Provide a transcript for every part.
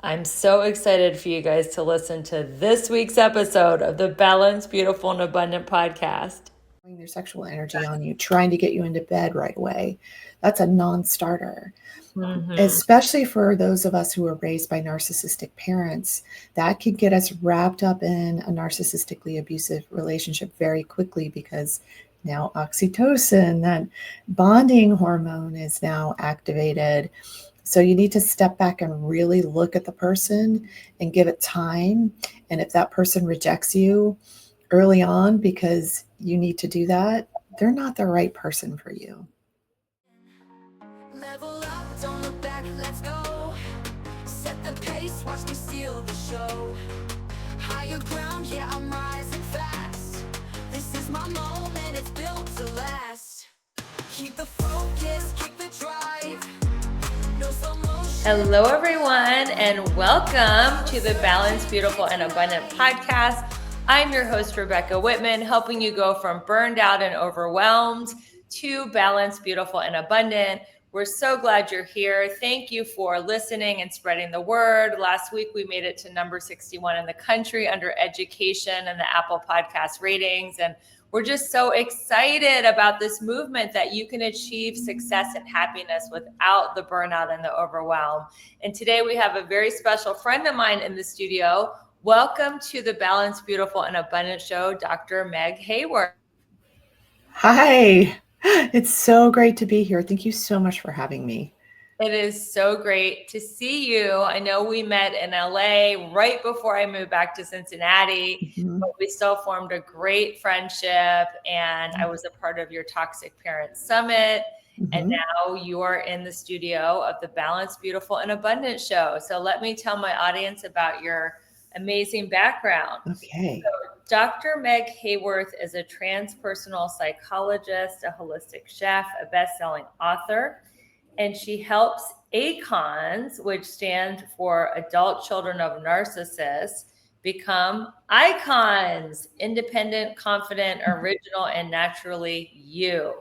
I'm so excited for you guys to listen to this week's episode of the Balanced, Beautiful, and Abundant podcast. Their sexual energy on you, trying to get you into bed right away. That's a non-starter. Especially for those of us who were raised by narcissistic parents, that could get us wrapped up in a narcissistically abusive relationship very quickly because now oxytocin, that bonding hormone, is now activated. So you need to step back and really look at the person and give it time. And if that person rejects you early on because you need to do that, they're not the right person for you. Level up, don't look back, let's go. Set the pace, watch me steal the show. Higher ground, yeah, I'm rising fast. This is my moment, it's built to last. Keep the focus, keep the drive. No slow motion. Hello, everyone, and welcome to the Balanced, Beautiful, and Abundant podcast. I'm your host, Rebecca Whitman, helping you go from burned out and overwhelmed to balanced, beautiful, and abundant. We're so glad you're here. Thank you for listening and spreading the word. Last week, we made it to number 61 in the country under education and the Apple Podcast ratings. And we're just so excited about this movement that you can achieve success and happiness without the burnout and the overwhelm. And today we have a very special friend of mine in the studio. Welcome to the Balanced, Beautiful, and Abundant show, Dr. Meg Haworth. Hi. It's so great to be here. Thank you so much for having me. It is so great to see you. I know we met in LA right before I moved back to Cincinnati, but we still formed a great friendship, and I was a part of your Toxic Parent Summit. And now you are in the studio of the Balanced, Beautiful, and Abundant show. So let me tell my audience about your amazing background. Okay. So Dr. Meg Haworth is a transpersonal psychologist, a holistic chef, a best-selling author, and she helps ACONs, which stand for Adult Children of Narcissists, become icons: independent, confident, original, and naturally you.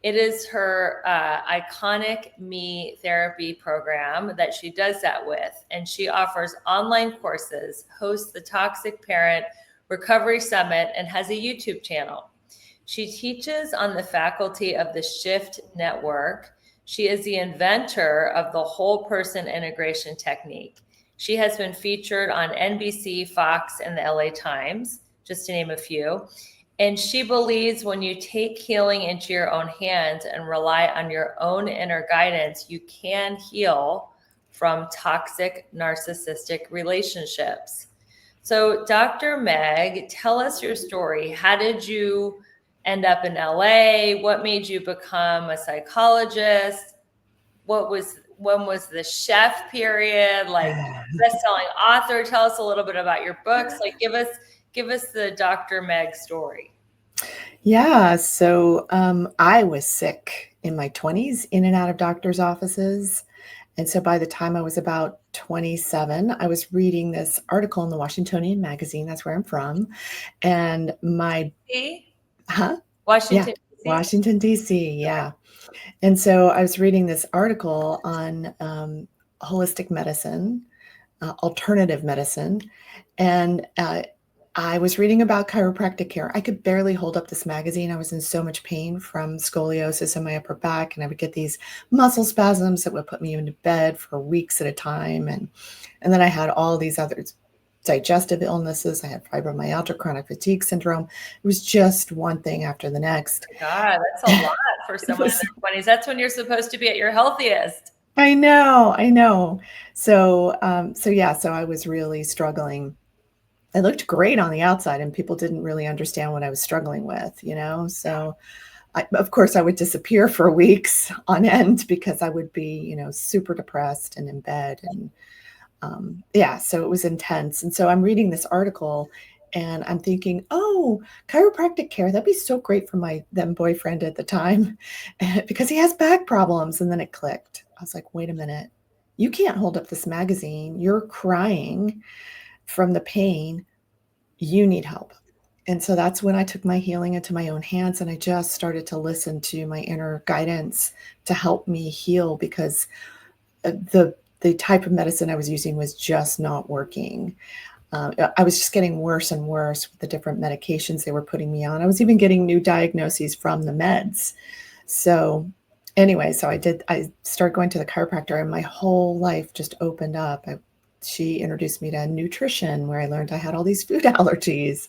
It is her iconic Me therapy program that she does that with. And she offers online courses, hosts the Toxic Parent Recovery Summit, and has a YouTube channel. She teaches on the faculty of the Shift Network. She is the inventor of the whole person integration technique. She has been featured on NBC, Fox, and the LA Times, just to name a few. And she believes when you take healing into your own hands and rely on your own inner guidance, you can heal from toxic narcissistic relationships. So, Dr. Meg, tell us your story. How did you end up in LA? What made you become a psychologist? When was the chef period? Like, best-selling author? Tell us a little bit about your books. Like, give us the Dr. Meg story. Yeah. So I was sick in my 20s, in and out of doctor's offices. And so by the time I was about 27, I was reading this article in the Washingtonian magazine. That's where I'm from. And Washington, D.C.? Washington, D.C. Yeah. And so I was reading this article on holistic medicine, alternative medicine. And I was reading about chiropractic care. I could barely hold up this magazine. I was in so much pain from scoliosis in my upper back, and I would get these muscle spasms that would put me into bed for weeks at a time. And then I had all these other digestive illnesses. I had fibromyalgia, chronic fatigue syndrome. It was just one thing after the next. God, that's a lot for someone in their 20s. That's when you're supposed to be at your healthiest. I know. So I was really struggling. I looked great on the outside and people didn't really understand what I was struggling with, So of course I would disappear for weeks on end because I would be, super depressed and in bed. And so it was intense. And so I'm reading this article and I'm thinking, oh, chiropractic care, that'd be so great for my then boyfriend at the time because he has back problems. And then it clicked. I was like, wait a minute, you can't hold up this magazine. You're crying from the pain. You need help. And so that's when I took my healing into my own hands and I just started to listen to my inner guidance to help me heal because the the type of medicine I was using was just not working. I was just getting worse and worse with the different medications they were putting me on. I was even getting new diagnoses from the meds. So anyway, I started going to the chiropractor, and my whole life just opened up. She introduced me to nutrition, where I learned I had all these food allergies.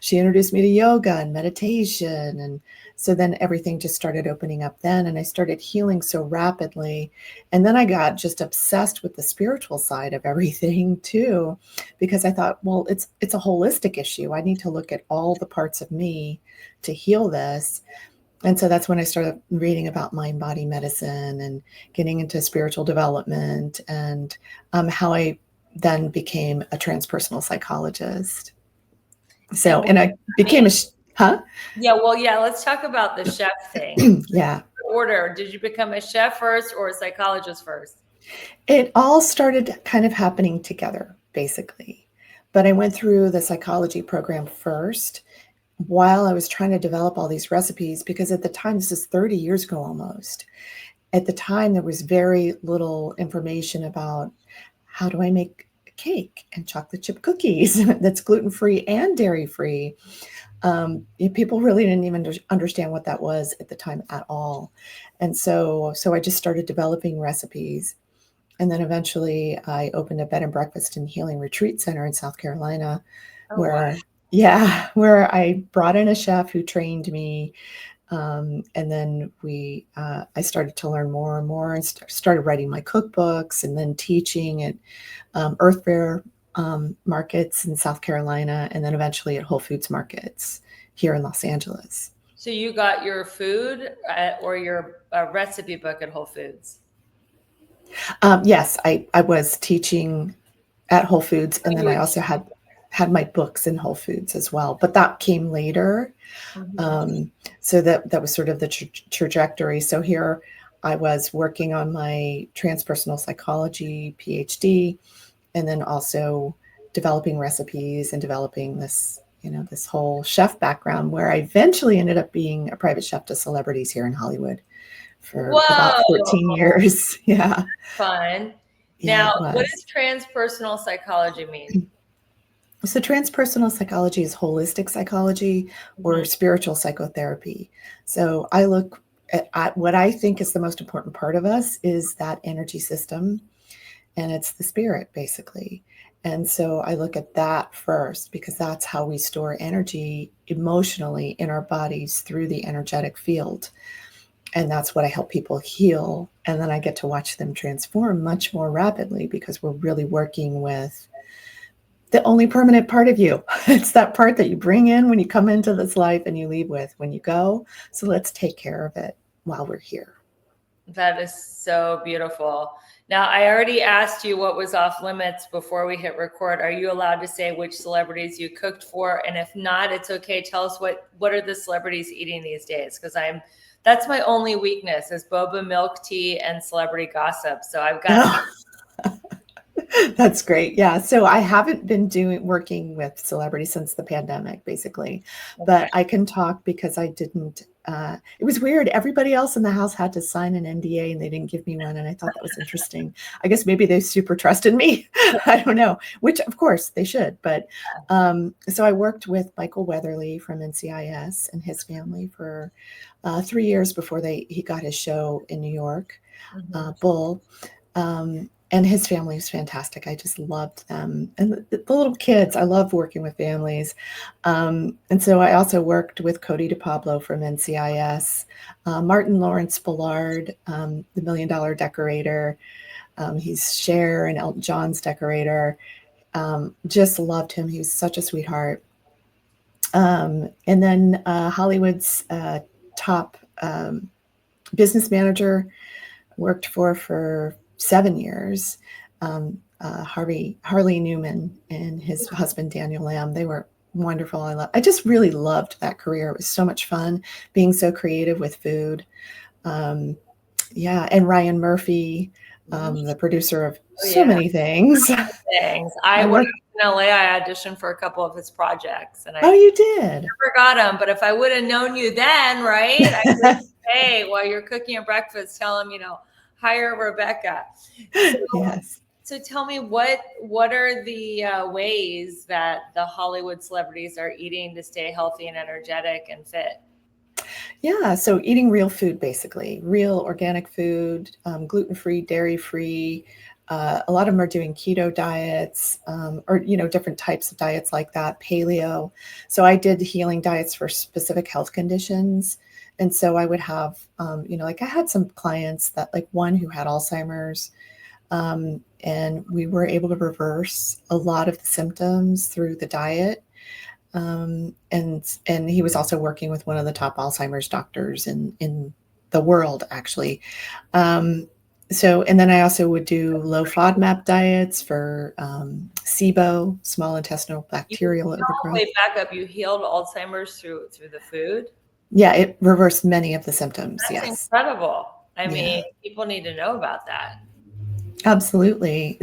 She introduced me to yoga and meditation. And so then everything just started opening up then, and I started healing so rapidly. And then I got just obsessed with the spiritual side of everything too, because I thought, well, it's a holistic issue. I need to look at all the parts of me to heal this. And so that's when I started reading about mind body medicine and getting into spiritual development, and how I then became a transpersonal psychologist. So, and I became huh? Yeah, well, yeah, let's talk about the chef thing. Yeah. Order, did you become a chef first or a psychologist first? It all started kind of happening together, basically. But I went through the psychology program first while I was trying to develop all these recipes, because at the time, this is 30 years ago almost. At the time, there was very little information about how do I make cake and chocolate chip cookies that's gluten-free and dairy-free. People really didn't even understand what that was at the time at all. And so I just started developing recipes. And then eventually I opened a bed and breakfast and healing retreat center in South Carolina, where I brought in a chef who trained me. And then I started to learn more and more, and started writing my cookbooks, and then teaching at Earth Fair markets in South Carolina, and then eventually at Whole Foods markets here in Los Angeles. So you got your food or your recipe book at Whole Foods? Yes, I was teaching at Whole Foods, and then I also had my books in Whole Foods as well, but that came later. So that was sort of the trajectory. So here I was working on my transpersonal psychology PhD, and then also developing recipes and developing this, this whole chef background, where I eventually ended up being a private chef to celebrities here in Hollywood for about 14 years. Yeah. Fun. Yeah, now, what does transpersonal psychology mean? So transpersonal psychology is holistic psychology or spiritual psychotherapy. So I look at what I think is the most important part of us is that energy system, and it's the spirit, basically. And so I look at that first, because that's how we store energy emotionally in our bodies through the energetic field. And that's what I help people heal. And then I get to watch them transform much more rapidly, because we're really working with the only permanent part of you. It's that part that you bring in when you come into this life and you leave with when you go. So let's take care of it while we're here. That is so beautiful. Now, I already asked you what was off limits before we hit record. Are you allowed to say which celebrities you cooked for? And if not, it's okay. Tell us what are the celebrities eating these days? Because that's my only weakness is boba milk tea and celebrity gossip. So I've got That's great. Yeah. So I haven't been working with celebrities since the pandemic, basically, but I can talk because I didn't, it was weird. Everybody else in the house had to sign an NDA and they didn't give me one. And I thought that was interesting. I guess maybe they super trusted me. I don't know, which of course they should. But so I worked with Michael Weatherly from NCIS and his family for 3 years before he got his show in New York, Bull. And his family was fantastic. I just loved them. And the little kids, I love working with families. And so I also worked with Cody DePablo from NCIS, Martin Lawrence Ballard, the $1 Million Decorator. He's Cher and Elton John's decorator. Just loved him. He was such a sweetheart. And then Hollywood's top business manager, worked for 7 years, Harley Newman and his husband, Daniel Lamb. They were wonderful. I just really loved that career. It was so much fun being so creative with food. And Ryan Murphy, the producer of so many things. I when I was in LA, I auditioned for a couple of his projects. And you did? Never got them, but if I would have known you then, right? I could, hey, while you're cooking your breakfast, tell him, hire Rebecca. So, Yes. so tell me, what are the ways that the Hollywood celebrities are eating to stay healthy and energetic and fit? Yeah, so eating real food, basically, real organic food, gluten-free, dairy-free. A lot of them are doing keto diets, or different types of diets like that, paleo. So I did healing diets for specific health conditions, and so I would have, like I had some clients that, like one who had Alzheimer's, and we were able to reverse a lot of the symptoms through the diet. And he was also working with one of the top Alzheimer's doctors in the world, actually. And then I also would do low FODMAP diets for SIBO, small intestinal bacterial overgrowth. Wait, back up. You healed Alzheimer's through the food? Yeah, it reversed many of the symptoms. That's Yes. incredible. I Yeah. mean, people need to know about that. Absolutely.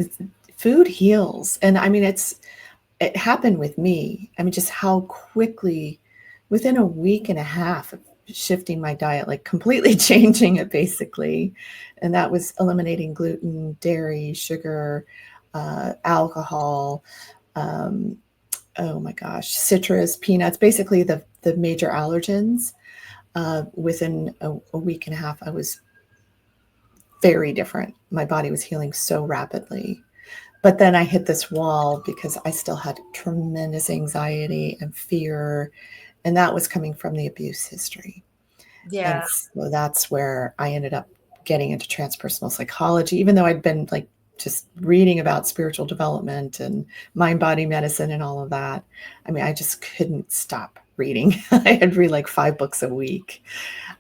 Food heals. And I mean, it happened with me. I mean, just how quickly, within a week and a half of shifting my diet, like completely changing it basically. And that was eliminating gluten, dairy, sugar, alcohol, oh my gosh, citrus, peanuts, basically the major allergens. Within a week and a half, I was very different. My body was healing so rapidly. But then I hit this wall because I still had tremendous anxiety and fear, and that was coming from the abuse history. Yeah. And so that's where I ended up getting into transpersonal psychology, even though I'd been like just reading about spiritual development and mind body medicine and all of that. I mean, I just couldn't stop reading. I'd read like 5 books a week.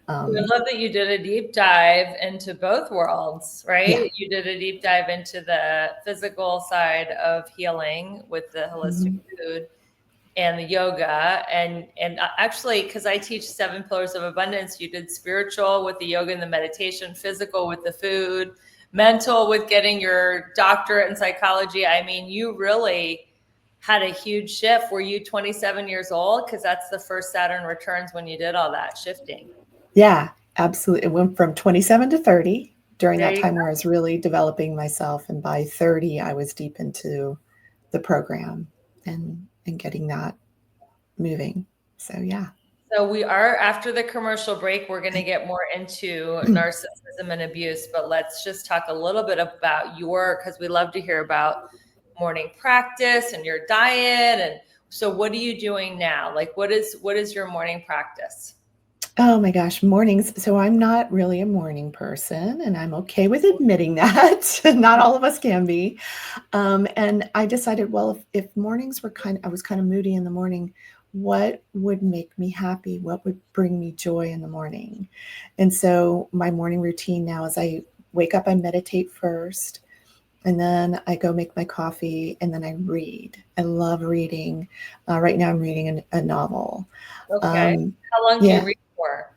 I love that you did a deep dive into both worlds, right? Yeah. You did a deep dive into the physical side of healing with the holistic food and the yoga. And actually, because I teach 7 pillars of abundance, you did spiritual with the yoga and the meditation, physical with the food, mental with getting your doctorate in psychology. I mean, you really had a huge shift. Were you 27 years old? Because that's the first Saturn returns when you did all that shifting. Yeah, absolutely. It went from 27 to 30 during There that you time go. where I was really developing myself. And by 30, I was deep into the program and getting that moving. So, yeah. So we are, after the commercial break, we're going to get more into narcissism and abuse, but let's just talk a little bit about because we love to hear about morning practice and your diet. And so what are you doing now? Like, what is your morning practice? Oh my gosh, mornings. So I'm not really a morning person, and I'm okay with admitting that. Not all of us can be. And I decided, well, if mornings were I was kind of moody in the morning, what would make me happy? What would bring me joy in the morning? And so my morning routine now is I wake up, I meditate first, and then I go make my coffee, and then I read. I love reading. Right now I'm reading a novel. Okay. How long do you read for?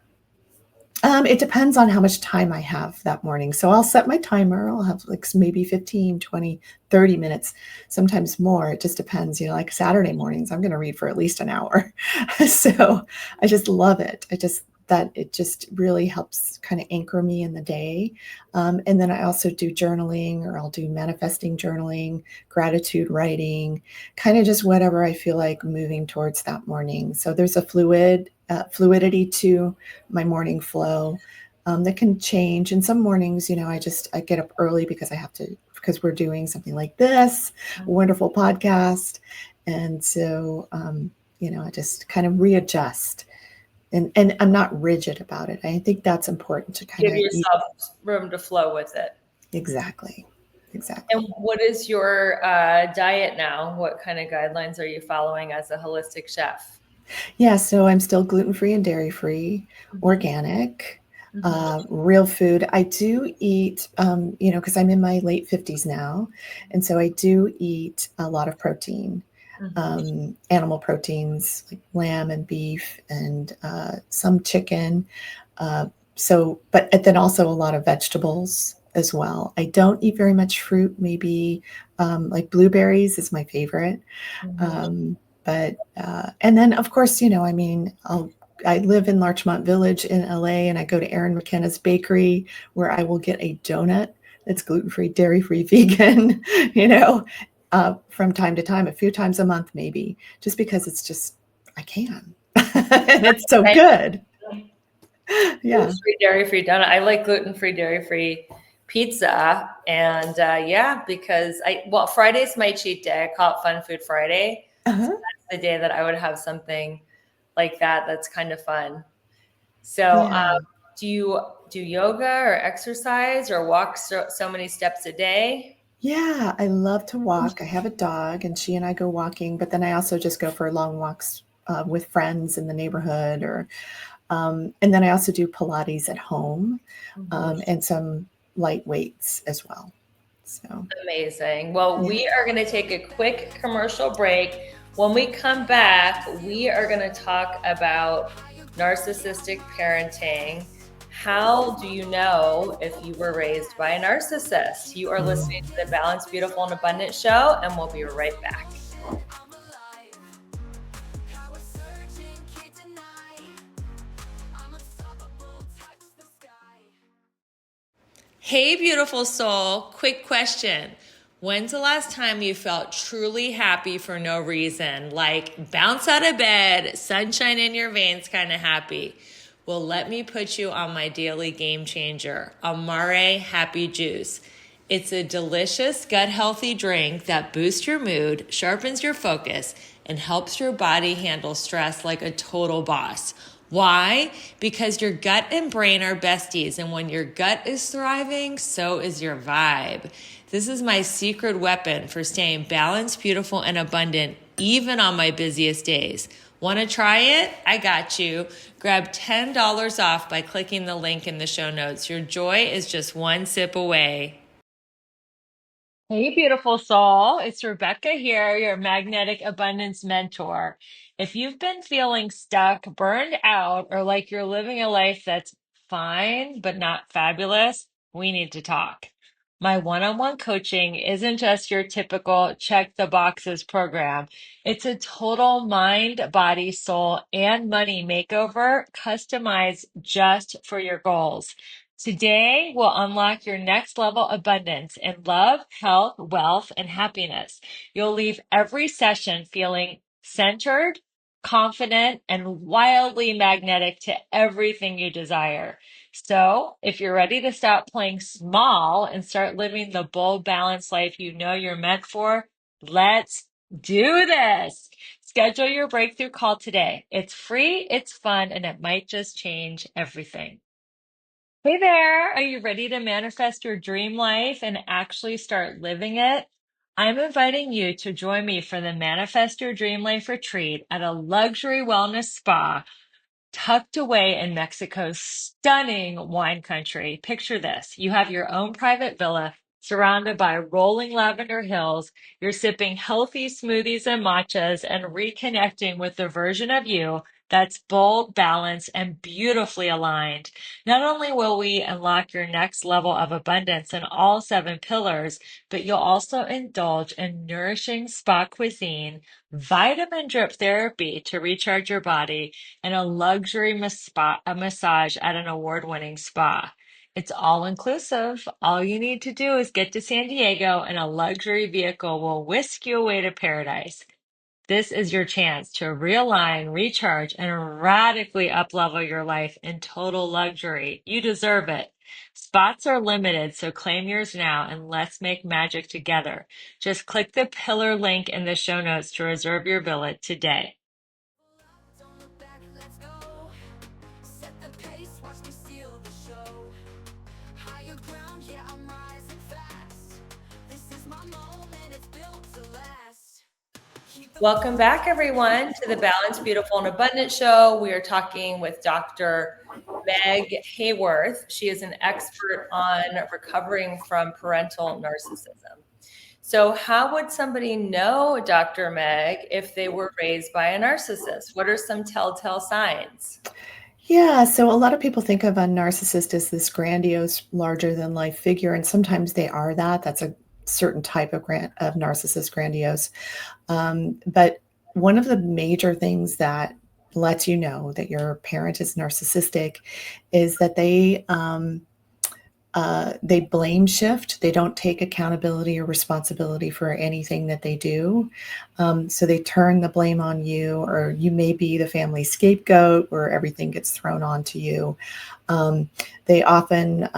It depends on how much time I have that morning. So I'll set my timer. I'll have like maybe 15, 20, 30 minutes, sometimes more. It just depends. Like Saturday mornings, I'm going to read for at least an hour. So I just love it. It just really helps kind of anchor me in the day. And then I also do journaling, or I'll do manifesting journaling, gratitude writing, kind of just whatever I feel like moving towards that morning. So there's a fluidity to my morning flow that can change. And some mornings, I get up early because we're doing something like this, a wonderful podcast. And so, I just kind of readjust. And I'm not rigid about it. I think that's important to kind give of yourself room to flow with it. Exactly. And what is your diet now? What kind of guidelines are you following as a holistic chef? Yeah, so I'm still gluten-free and dairy-free, organic, real food. I do eat, because I'm in my late 50s now. And so I do eat a lot of protein. Animal proteins like lamb and beef and some chicken. But then also a lot of vegetables as well. I don't eat very much fruit. Maybe like blueberries is my favorite. And then of course, I'll I live in Larchmont Village in LA, and I go to Erin McKenna's bakery where I will get a donut that's gluten-free, dairy-free, vegan, from time to time, a few times a month, maybe, just because it's just, I can. And it's so Right. good. Yeah. Gluten-free, dairy-free donut. I like gluten-free, dairy-free pizza. And because Friday's my cheat day. I call it Fun Food Friday. Uh-huh. So that's the day that I would have something like that. That's kind of fun. So do you do yoga or exercise or walk so many steps a day? Yeah, I love to walk. I have a dog, and she and I go walking, but then I also just go for long walks with friends in the neighborhood, and then I also do Pilates at home, and some light weights as well. So Amazing. Well, we are going to take a quick commercial break. When we come back, we are going to talk about narcissistic parenting. How do you know if you were raised by a narcissist? You are listening to the Balanced, Beautiful, and Abundant show, and we'll be right back. Hey, beautiful soul. Quick question. When's the last time you felt truly happy for no reason? Like bounce out of bed, sunshine in your veins kind of happy. Well, let me put you on my daily game changer, Amare Happy Juice. It's a delicious, gut-healthy drink that boosts your mood, sharpens your focus, and helps your body handle stress like a total boss. Why? Because your gut and brain are besties, and when your gut is thriving, so is your vibe. This is my secret weapon for staying balanced, beautiful, and abundant, even on my busiest days. Want to try it? I got you. Grab $10 off by clicking the link in the show notes. Your joy is just one sip away. Hey, beautiful soul. It's Rebecca here, your magnetic abundance mentor. If you've been feeling stuck, burned out, or like you're living a life that's fine, but not fabulous, we need to talk. My one-on-one coaching isn't just your typical check the boxes program. It's a total mind, body, soul, and money makeover customized just for your goals. Today, we'll unlock your next level abundance in love, health, wealth, and happiness. You'll leave every session feeling centered, confident, and wildly magnetic to everything you desire. So, if you're ready to stop playing small and start living the bold, balanced life you know you're meant for, let's do this. Schedule your breakthrough call today. It's free, it's fun, and it might just change everything. Hey there, are you ready to manifest your dream life and actually start living it? I'm inviting you to join me for the Manifest Your Dream Life retreat at a luxury wellness spa tucked away in Mexico's stunning wine country. Picture this. You have your own private villa surrounded by rolling lavender hills. You're sipping healthy smoothies and matchas and reconnecting with the version of you that's bold, balanced, and beautifully aligned. Not only will we unlock your next level of abundance in all 7 pillars, but you'll also indulge in nourishing spa cuisine, vitamin drip therapy to recharge your body, and a luxury massage at an award-winning spa. It's all inclusive. All you need to do is get to San Diego and a luxury vehicle will whisk you away to paradise. This is your chance to realign, recharge, and radically uplevel your life in total luxury. You deserve it. Spots are limited, so claim yours now and let's make magic together. Just click the pillar link in the show notes to reserve your villa today. Don't look back, let's go. Set the pace, watch me steal the show. Higher ground, yeah, I'm rising fast. This is my moment, it's built to last. Welcome back, everyone, to the Balanced, Beautiful, and Abundant show. We are talking with Dr. Meg Haworth. She is an expert on recovering from parental narcissism. So how would somebody know, Dr. Meg, if they were raised by a narcissist? What are some telltale signs? Yeah, so a lot of people think of a narcissist as this grandiose, larger than life figure, and sometimes they are that. That's a certain type of narcissist, grandiose. But one of the major things that lets you know that your parent is narcissistic is that they blame shift. They don't take accountability or responsibility for anything that they do. So they turn the blame on you, or you may be the family scapegoat where everything gets thrown onto you. They often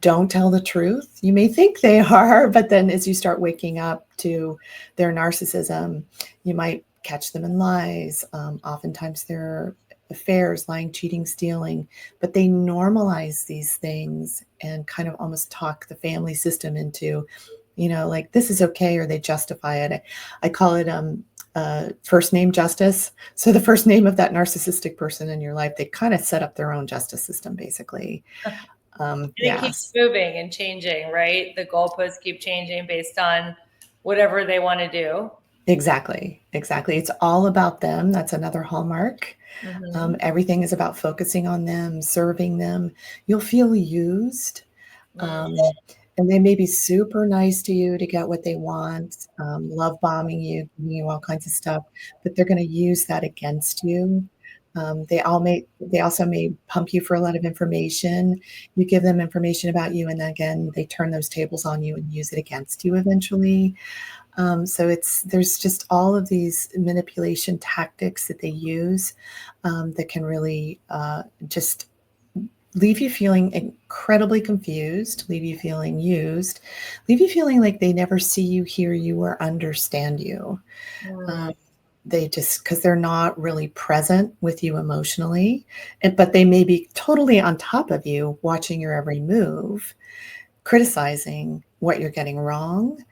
don't tell the truth. You may think they are, but then as you start waking up to their narcissism, you might catch them in lies. Oftentimes they're affairs, lying, cheating, stealing, but they normalize these things and kind of almost talk the family system into, like this is okay, or they justify it. I call it first name justice. So the first name of that narcissistic person in your life, they kind of set up their own justice system, basically. And it keeps moving and changing, right? The goalposts keep changing based on whatever they want to do. Exactly. It's all about them. That's another hallmark. Mm-hmm. Everything is about focusing on them, serving them. You'll feel used. And they may be super nice to you to get what they want, love bombing you, giving you all kinds of stuff, but they're going to use that against you. They also may pump you for a lot of information. You give them information about you, and then again, they turn those tables on you and use it against you eventually. So there's just all of these manipulation tactics that they use that can really just leave you feeling incredibly confused, leave you feeling used, leave you feeling like they never see you, hear you, or understand you. They just, because they're not really present with you emotionally, but they may be totally on top of you, watching your every move, criticizing what you're getting wrong.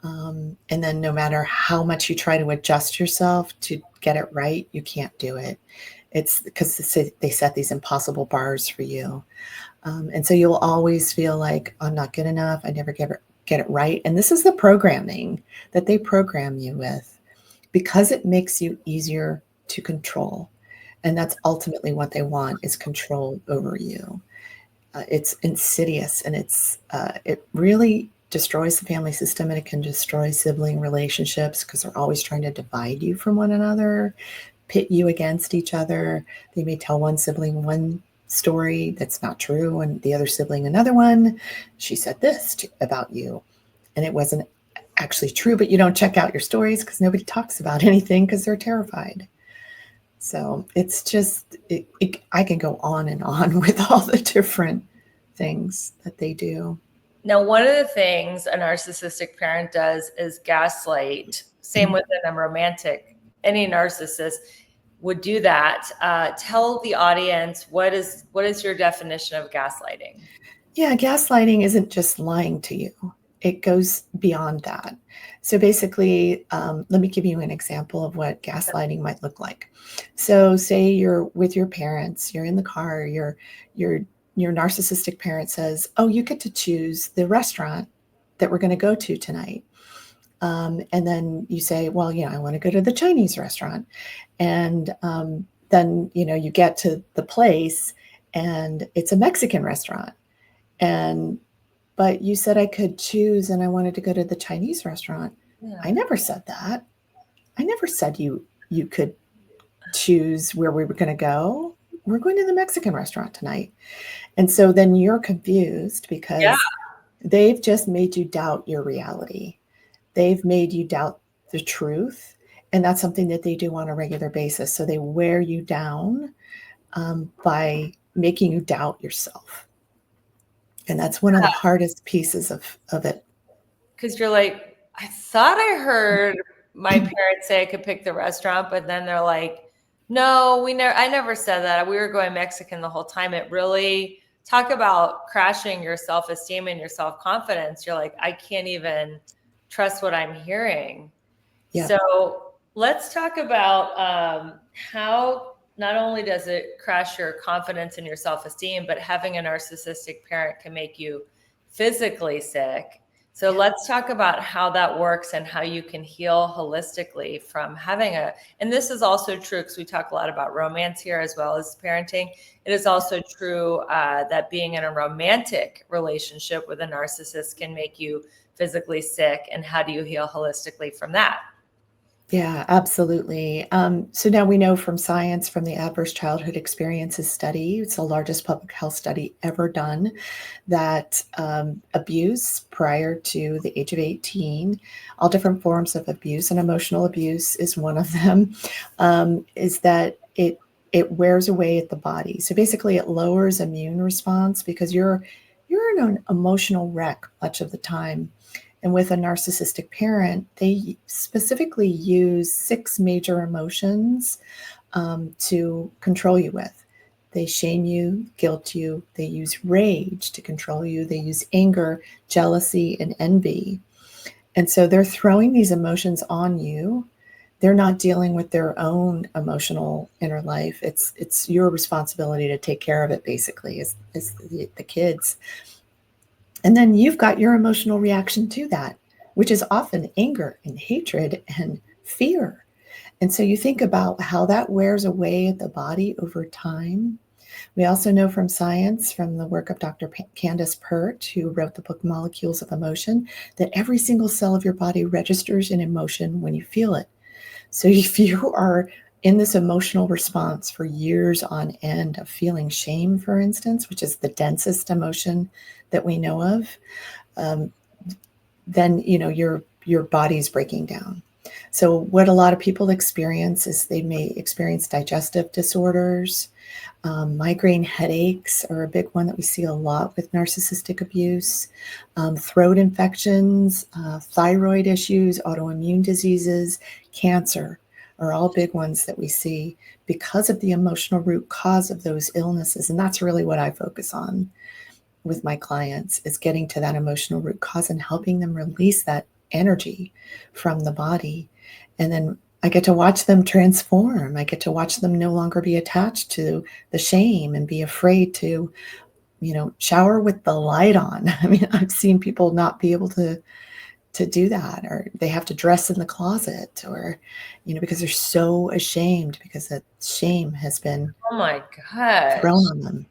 And then no matter how much you try to adjust yourself to get it right, you can't do it. It's because they set these impossible bars for you. And so you'll always feel like, I'm not good enough. I never get it right. And this is the programming that they program you with, because it makes you easier to control. And that's ultimately what they want, is control over you. It's insidious, and it really destroys the family system, and it can destroy sibling relationships because they're always trying to divide you from one another, pit you against each other. They may tell one sibling one story that's not true, and the other sibling another one. She said this about you, and it wasn't actually true, but you don't check out your stories because nobody talks about anything because they're terrified. So it's just, I can go on and on with all the different things that they do. Now, one of the things a narcissistic parent does is gaslight. Same with a romantic. Any narcissist would do that. Tell the audience, what is your definition of gaslighting? Yeah, gaslighting isn't just lying to you. It goes beyond that. So basically, let me give you an example of what gaslighting might look like. So say you're with your parents, you're in the car, your narcissistic parent says, oh, you get to choose the restaurant that we're going to go to tonight. And then you say, well, I want to go to the Chinese restaurant. And then, you get to the place and it's a Mexican restaurant. But you said I could choose and I wanted to go to the Chinese restaurant. Yeah. I never said that. I never said you could choose where we were going to go. We're going to the Mexican restaurant tonight. And so then you're confused because they've just made you doubt your reality. They've made you doubt the truth. And that's something that they do on a regular basis. So they wear you down by making you doubt yourself. And that's one of the hardest pieces of it. Because you're like, I thought I heard my parents say I could pick the restaurant, but then they're like, no, I never said that. We were going Mexican the whole time. It really, talk about crashing your self-esteem and your self-confidence. You're like, I can't even trust what I'm hearing. Yeah. So let's talk about how not only does it crash your confidence and your self-esteem, but having a narcissistic parent can make you physically sick. So let's talk about how that works and how you can heal holistically from having and this is also true because we talk a lot about romance here as well as parenting. It is also true that being in a romantic relationship with a narcissist can make you physically sick. And how do you heal holistically from that? Yeah, absolutely. So now we know from science, from the Adverse Childhood Experiences study, it's the largest public health study ever done, that abuse prior to the age of 18, all different forms of abuse, and emotional abuse is one of them, is that it wears away at the body. So basically, it lowers immune response because you're in an emotional wreck much of the time. And with a narcissistic parent, they specifically use 6 major emotions to control you with. They shame you, guilt you, they use rage to control you, they use anger, jealousy, and envy. And so they're throwing these emotions on you. They're not dealing with their own emotional inner life. It's your responsibility to take care of it, basically, as the kids. And then you've got your emotional reaction to that, which is often anger and hatred and fear. And so you think about how that wears away at the body over time. We also know from science, from the work of Dr. Candace Pert, who wrote the book Molecules of Emotion, that every single cell of your body registers an emotion when you feel it. So if you are in this emotional response for years on end of feeling shame, for instance, which is the densest emotion that we know of, then your body's breaking down. So what a lot of people experience is they may experience digestive disorders. Migraine headaches are a big one that we see a lot with narcissistic abuse. Throat infections, thyroid issues, autoimmune diseases, cancer are all big ones that we see because of the emotional root cause of those illnesses. And that's really what I focus on with my clients, is getting to that emotional root cause and helping them release that energy from the body. And then I get to watch them transform. I get to watch them no longer be attached to the shame and be afraid to, shower with the light on. I mean, I've seen people not be able to do that, or they have to dress in the closet, or, because they're so ashamed because that shame has been Oh my gosh. thrown on them.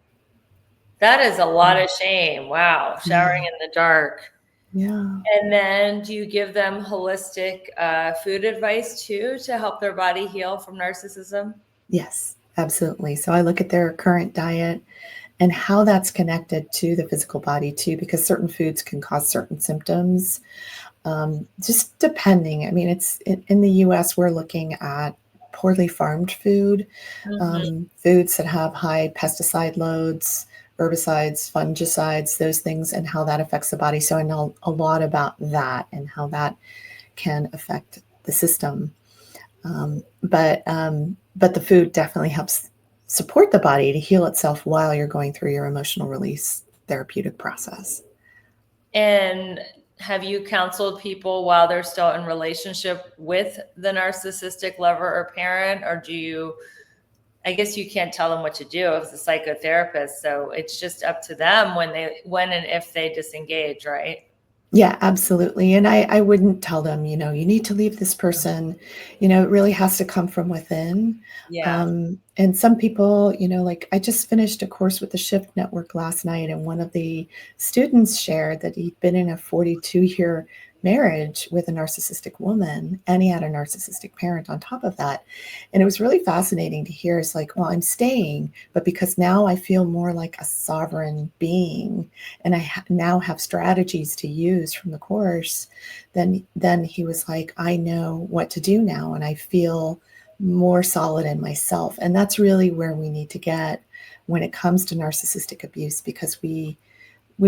That is a lot of shame. Wow. Showering in the dark. Yeah. And then do you give them holistic food advice too to help their body heal from narcissism? Yes, absolutely. So I look at their current diet and how that's connected to the physical body too, because certain foods can cause certain symptoms. Just depending. I mean, it's in the US, we're looking at poorly farmed food, foods that have high pesticide loads, herbicides, fungicides, those things, and how that affects the body. So I know a lot about that and how that can affect the system. But the food definitely helps support the body to heal itself while you're going through your emotional release therapeutic process. And have you counseled people while they're still in relationship with the narcissistic lover or parent, or I guess you can't tell them what to do as a psychotherapist, so it's just up to them when and if they disengage, right? Yeah, absolutely. And I wouldn't tell them, you need to leave this person. It really has to come from within. Yeah. And some people, like I just finished a course with the Shift Network last night, and one of the students shared that he'd been in a 42-year marriage with a narcissistic woman, and he had a narcissistic parent on top of that. And it was really fascinating to hear. It's like, well, I'm staying, but because now I feel more like a sovereign being, and I now have strategies to use from the course, then he was like, I know what to do now, and I feel more solid in myself. And that's really where we need to get when it comes to narcissistic abuse, because we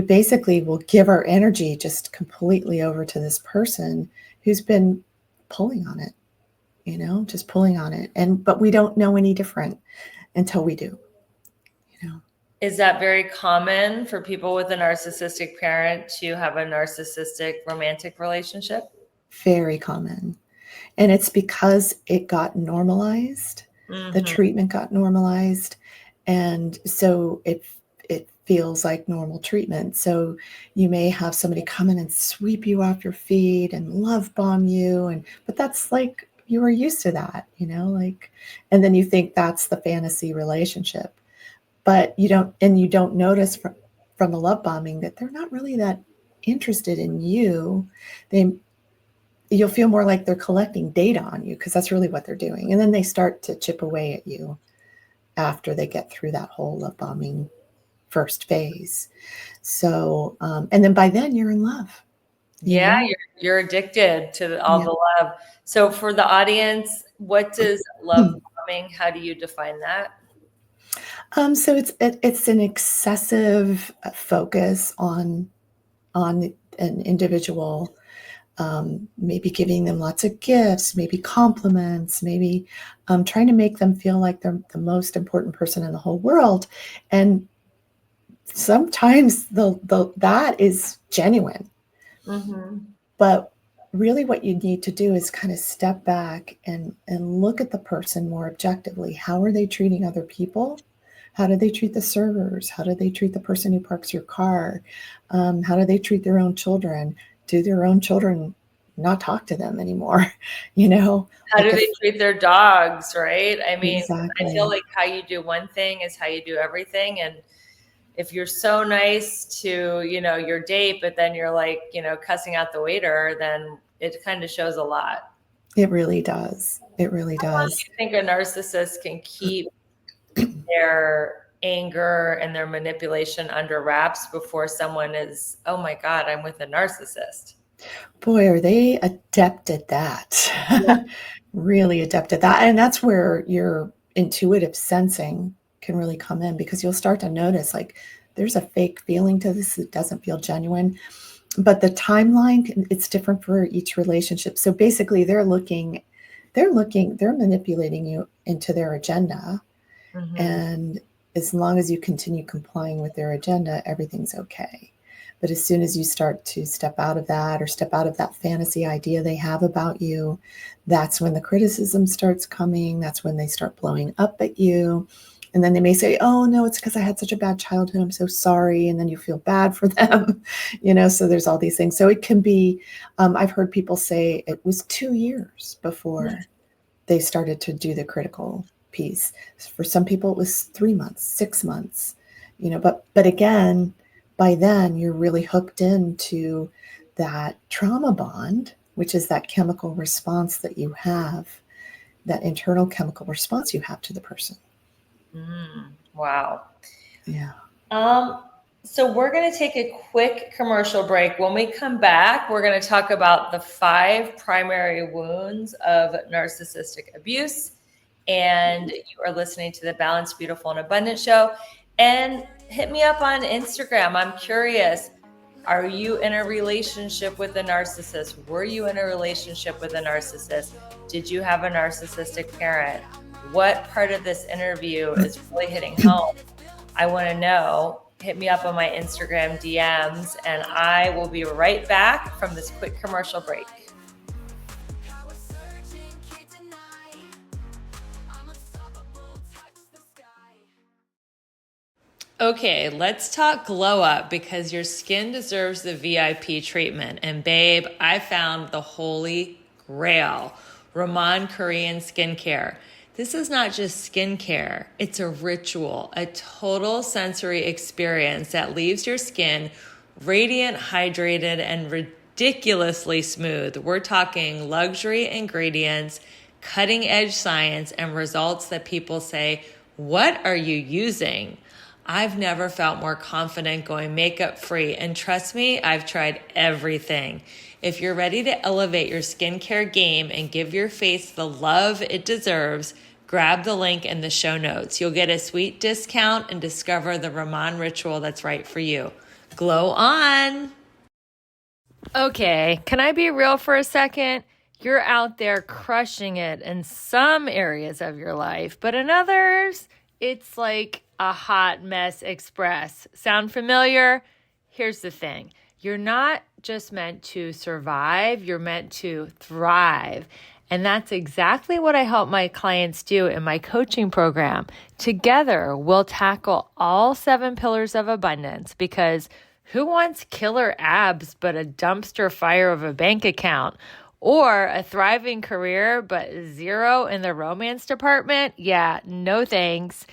basically will give our energy just completely over to this person who's been pulling on it, just pulling on it. But we don't know any different until we do. Is that very common for people with a narcissistic parent to have a narcissistic romantic relationship? Very common. And it's because it got normalized. The treatment got normalized. And so it feels like normal treatment. So you may have somebody come in and sweep you off your feet and love bomb you. But that's like, you were used to that, and then you think that's the fantasy relationship. But you don't notice from the love bombing that they're not really that interested in you. you'll feel more like they're collecting data on you, because that's really what they're doing. And then they start to chip away at you after they get through that whole love bombing first phase. So, and then by then you're in love. Yeah, you're addicted to all the love. So for the audience, what does love bombing, how do you define that? So it's an excessive focus on an individual, maybe giving them lots of gifts, maybe compliments, maybe trying to make them feel like they're the most important person in the whole world. And sometimes that is genuine. Mm-hmm. But really what you need to do is kind of step back and look at the person more objectively. How are they treating other people? How do they treat the servers? How do they treat the person who parks your car? How do they treat their own children? Do their own children not talk to them anymore? How do they treat their dogs, right? I mean, Exactly. I feel like how you do one thing is how you do everything. And if you're so nice to, your date, but then you're like, cussing out the waiter, then it kind of shows a lot. It really does. It really does. Do you think a narcissist can keep their anger and their manipulation under wraps before someone is, oh my God, I'm with a narcissist? Boy, are they adept at that. Yeah. Really adept at that. And that's where your intuitive sensing can really come in, because you'll start to notice like there's a fake feeling to this. It doesn't feel genuine. But the timeline, it's different for each relationship. So basically they're manipulating you into their agenda. Mm-hmm. And as long as you continue complying with their agenda, everything's okay. But as soon as you start to step out of that, or step out of that fantasy idea they have about you, that's when the criticism starts coming. That's when they start blowing up at you. And then they may say, oh, no, it's because I had such a bad childhood. I'm so sorry. And then you feel bad for them, so there's all these things. So it can be, I've heard people say it was 2 years before they started to do the critical piece. For some people, it was 3 months, 6 months, but again, by then you're really hooked into that trauma bond, which is that chemical response that you have, that internal chemical response you have to the person. Wow. Yeah. So we're going to take a quick commercial break. When we come back, we're going to talk about the 5 primary wounds of narcissistic abuse. And you are listening to the Balanced, Beautiful, and Abundant show. And hit me up on Instagram. I'm curious. Are you in a relationship with a narcissist? Were you in a relationship with a narcissist? Did you have a narcissistic parent? What part of this interview is really hitting home? I want to know. Hit me up on my Instagram DMs, and I will be right back from this quick commercial break. Okay, let's talk glow up, because your skin deserves the VIP treatment. And babe, I found the holy grail, Raman Korean skincare. This is not just skincare. It's a ritual, a total sensory experience that leaves your skin radiant, hydrated, and ridiculously smooth. We're talking luxury ingredients, cutting edge science, and results that people say, what are you using? I've never felt more confident going makeup free. And trust me, I've tried everything. If you're ready to elevate your skincare game and give your face the love it deserves, grab the link in the show notes. You'll get a sweet discount and discover the Raman ritual that's right for you. Glow on. Okay, can I be real for a second? You're out there crushing it in some areas of your life, but in others, it's like a hot mess express. Sound familiar? Here's the thing. You're not just meant to survive, you're meant to thrive. And that's exactly what I help my clients do in my coaching program. Together, we'll tackle all 7 pillars of abundance, because who wants killer abs but a dumpster fire of a bank account? Or a thriving career but 0 in the romance department? Yeah, no thanks.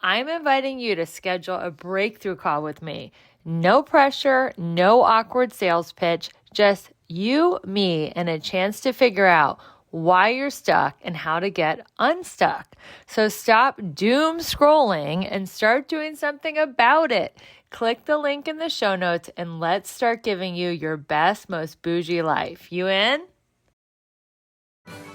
I'm inviting you to schedule a breakthrough call with me. No pressure, no awkward sales pitch, just you, me, and a chance to figure out why you're stuck and how to get unstuck. So stop doom scrolling and start doing something about it. Click the link in the show notes and let's start giving you your best, most bougie life. You in?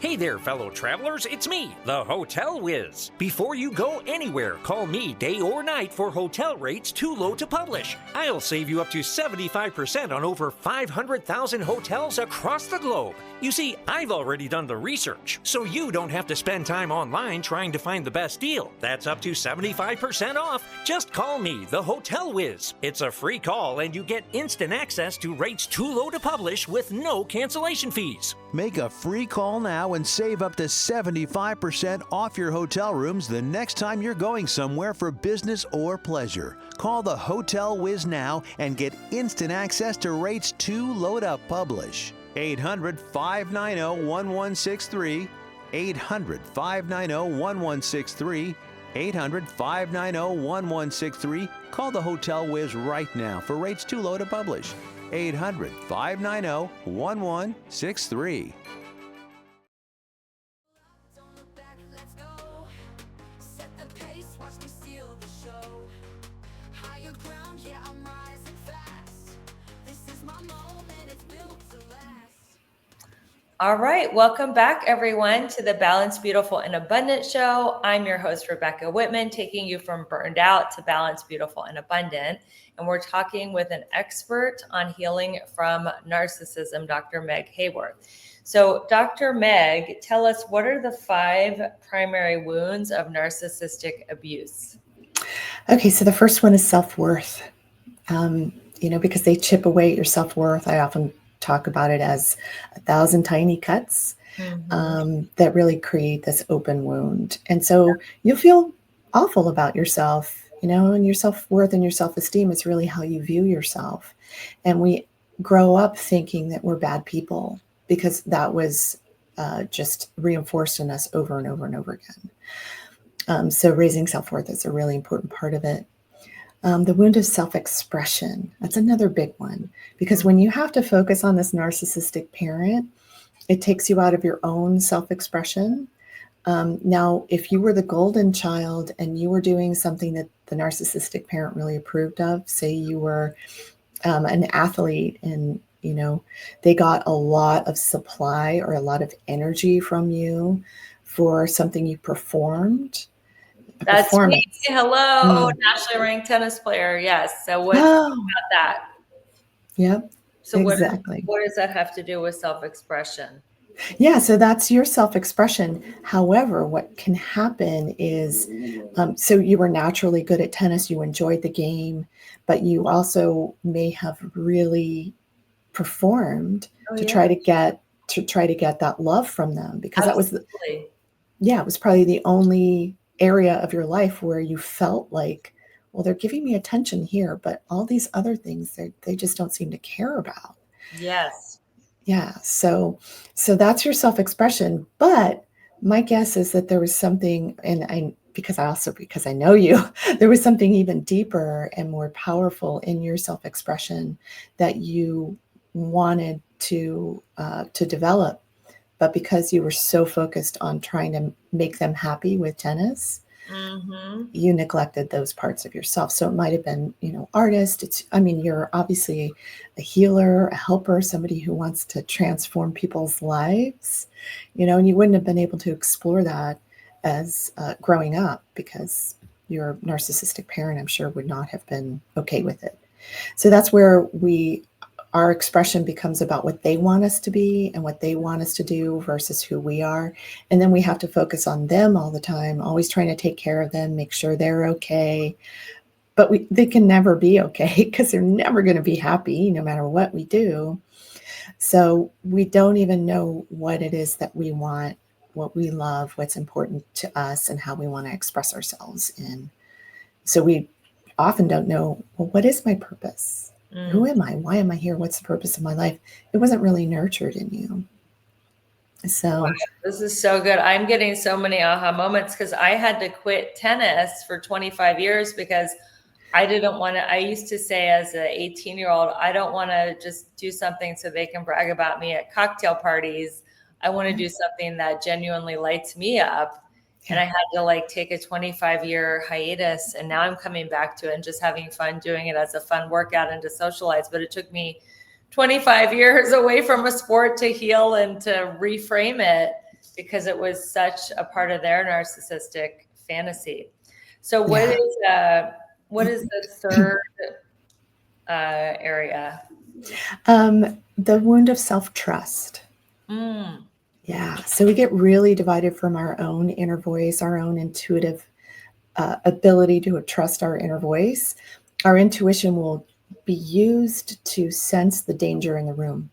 Hey there, fellow travelers, it's me, the Hotel Whiz. Before you go anywhere, call me day or night for hotel rates too low to publish. I'll save you up to 75% on over 500,000 hotels across the globe. You see, I've already done the research, so you don't have to spend time online trying to find the best deal. That's up to 75% off. Just call me, the Hotel Whiz. It's a free call and you get instant access to rates too low to publish with no cancellation fees. Make a free call now and save up to 75% off your hotel rooms the next time you're going somewhere for business or pleasure. Call the Hotel Whiz now and get instant access to rates too low to publish. 800-590-1163. 800-590-1163. 800-590-1163. Call the Hotel Whiz right now for rates too low to publish. 800-590-1163. Don't look back, let's go. Set the pace, watch me steal the show. Higher ground, yeah, I'm rising fast. This is my moment, it's built to last. All right. Welcome back, everyone, to the Balanced, Beautiful, and Abundant show. I'm your host, Rebecca Whitman, taking you from burned out to balanced, beautiful, and abundant. And we're talking with an expert on healing from narcissism, Dr. Meg Haworth. So, Dr. Meg, tell us, what are the 5 primary wounds of narcissistic abuse? Okay, so the first one is self-worth. Because they chip away at your self-worth. I often talk about it as 1,000 tiny cuts that really create this open wound. And so you'll feel awful about yourself, and your self-worth and your self-esteem is really how you view yourself. And we grow up thinking that we're bad people because that was just reinforced in us over and over and over again. So raising self-worth is a really important part of it. The wound of self-expression, that's another big one, because when you have to focus on this narcissistic parent, it takes you out of your own self-expression. Now, if you were the golden child and you were doing something that the narcissistic parent really approved of, say you were an athlete and, they got a lot of supply or a lot of energy from you for something you performed. That's me. Hello, nationally ranked tennis player. Yes. So what about that? Yep. So exactly. What does that have to do with self-expression? Yeah, so that's your self-expression. However, what can happen is, so you were naturally good at tennis, you enjoyed the game, but you also may have really performed to try to get that love from them, because Absolutely. it was probably the only area of your life where you felt like, well, they're giving me attention here, but all these other things they just don't seem to care about. Yes. Yeah. So that's your self-expression. But my guess is that there was something, because I know you, there was something even deeper and more powerful in your self-expression that you wanted to develop. But because you were so focused on trying to make them happy with tennis, you neglected those parts of yourself. So it might have been, artist. You're obviously a healer, a helper, somebody who wants to transform people's lives, and you wouldn't have been able to explore that as growing up, because your narcissistic parent, I'm sure, would not have been okay with it. So that's where our expression becomes about what they want us to be and what they want us to do versus who we are. And then we have to focus on them all the time, always trying to take care of them, make sure they're okay. But they can never be okay because they're never going to be happy no matter what we do. So we don't even know what it is that we want, what we love, what's important to us, and how we want to express ourselves in. So we often don't know, well, what is my purpose? Who am I? Why am I here? What's the purpose of my life? It wasn't really nurtured in you. So wow, this is so good. I'm getting so many aha moments because I had to quit tennis for 25 years because I didn't want to, I used to say as an 18-year-old, I don't want to just do something so they can brag about me at cocktail parties. I want to do something that genuinely lights me up. And I had to like take a 25-year hiatus, and now I'm coming back to it and just having fun doing it as a fun workout and to socialize. But it took me 25 years away from a sport to heal and to reframe it because it was such a part of their narcissistic fantasy. So what is the third area? The wound of self-trust. Yeah. So we get really divided from our own inner voice, our own intuitive ability to trust our inner voice. Our intuition will be used to sense the danger in the room.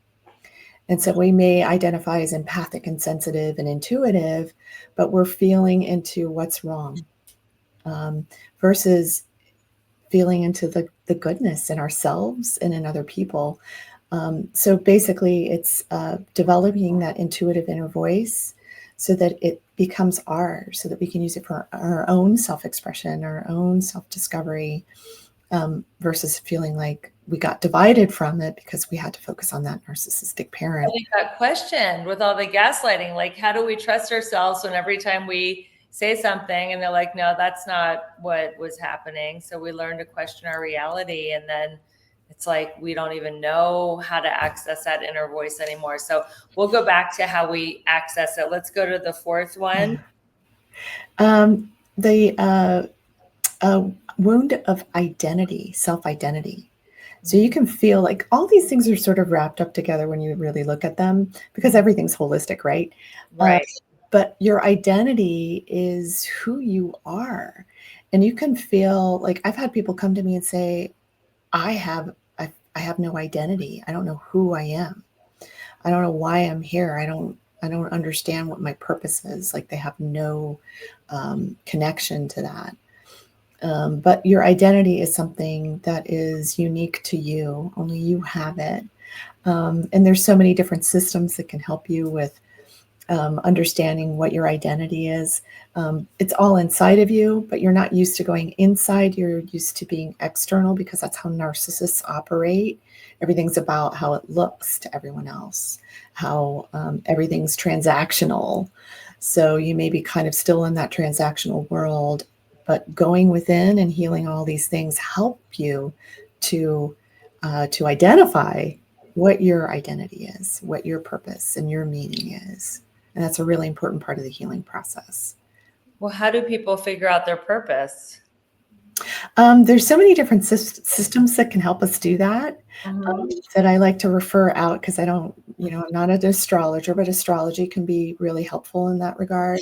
And so we may identify as empathic and sensitive and intuitive, but we're feeling into what's wrong versus feeling into the goodness in ourselves and in other people. So basically, it's developing that intuitive inner voice so that it becomes ours, so that we can use it for our own self-expression, our own self-discovery, versus feeling like we got divided from it because we had to focus on that narcissistic parent. We got questioned with all the gaslighting. Like, how do we trust ourselves when every time we say something and they're like, no, that's not what was happening. So we learn to question our reality, and then it's like we don't even know how to access that inner voice anymore. So we'll go back to how we access it. Let's go to the fourth one. The wound of identity, self-identity. So you can feel like all these things are sort of wrapped up together when you really look at them, because everything's holistic, right? Right. But your identity is who you are. And you can feel like, I've had people come to me and say, I have no identity. I don't know who I am. I don't know why I'm here. I don't understand what my purpose is. Like, they have no connection to that. But your identity is something that is unique to you. Only you have it. And there's so many different systems that can help you with understanding what your identity is. It's all inside of you, but you're not used to going inside. You're used to being external because that's how narcissists operate. Everything's about how it looks to everyone else, how everything's transactional. So you may be kind of still in that transactional world, but going within and healing all these things help you to identify what your identity is, what your purpose and your meaning is. And that's a really important part of the healing process. Well, how do people figure out their purpose? There's so many different systems that can help us do that, that I like to refer out because I'm not an astrologer, but astrology can be really helpful in that regard.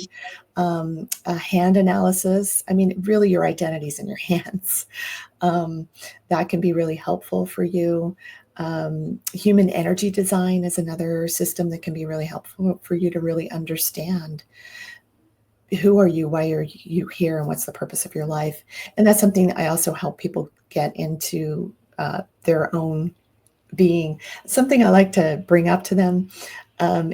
A hand analysis. I mean, really your identity's in your hands. That can be really helpful for you. Human energy design is another system that can be really helpful for you to really understand who are you, why are you here, and what's the purpose of your life. And that's something that I also help people get into their own being. Something I like to bring up to them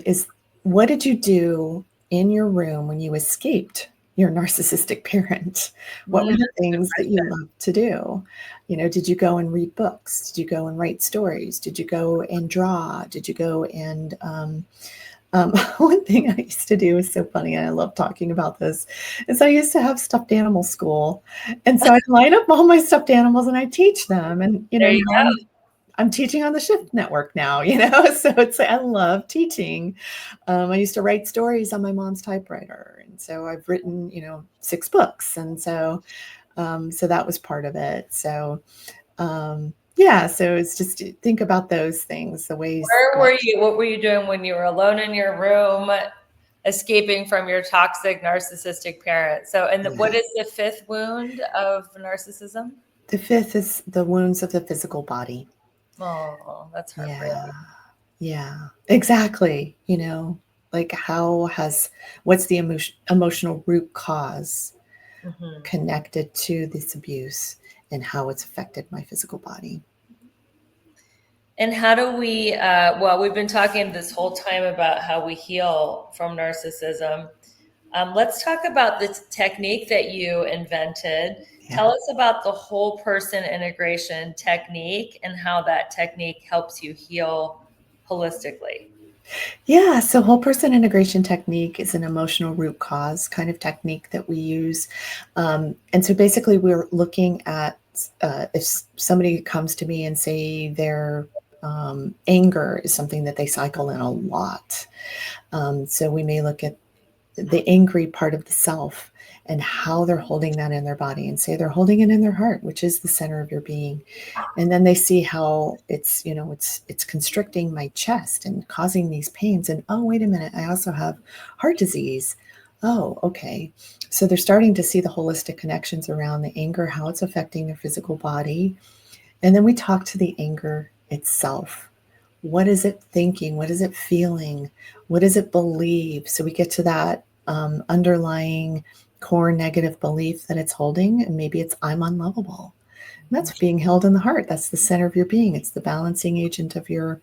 is, what did you do in your room when you escaped your narcissistic parent? What were the things that you loved to do? Did you go and read books? Did you go and write stories? Did you go and draw? Did you go and one thing I used to do is so funny, and I love talking about this, is I used to have stuffed animal school. And so I'd line up all my stuffed animals and I teach them. And, I'm teaching on the Shift Network now, so I love teaching. I used to write stories on my mom's typewriter. And so I've written, 6 books. And so that was part of it. So, so it's just think about those things, the ways. Where were you? What were you doing when you were alone in your room, escaping from your toxic narcissistic parent? So, what is the 5th wound of narcissism? The 5th is the wounds of the physical body. Oh, that's heartbreaking. Yeah, exactly. Like what's the emotional root cause connected to this abuse and how it's affected my physical body. And how do we, we've been talking this whole time about how we heal from narcissism. Let's talk about the technique that you invented. Yeah. Tell us about the whole person integration technique and how that technique helps you heal holistically. Yeah, so whole person integration technique is an emotional root cause kind of technique that we use. And so basically, we're looking at if somebody comes to me and say their anger is something that they cycle in a lot. So we may look at the angry part of the self and how they're holding that in their body, and say they're holding it in their heart, which is the center of your being. And then they see how it's, it's constricting my chest and causing these pains. And oh, wait a minute, I also have heart disease. Oh, okay. So they're starting to see the holistic connections around the anger, how it's affecting their physical body. And then we talk to the anger itself. What is it thinking? What is it feeling? What does it believe? So we get to that underlying core negative belief that it's holding. And maybe it's, I'm unlovable. And that's being held in the heart. That's the center of your being. It's the balancing agent of your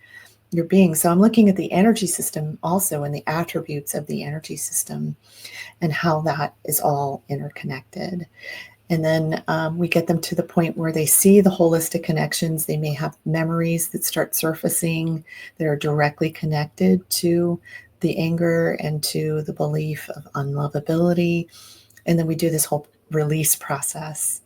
being. So I'm looking at the energy system also, and the attributes of the energy system and how that is all interconnected. And then we get them to the point where they see the holistic connections. They may have memories that start surfacing that are directly connected to the anger and to the belief of unlovability. And then we do this whole release process.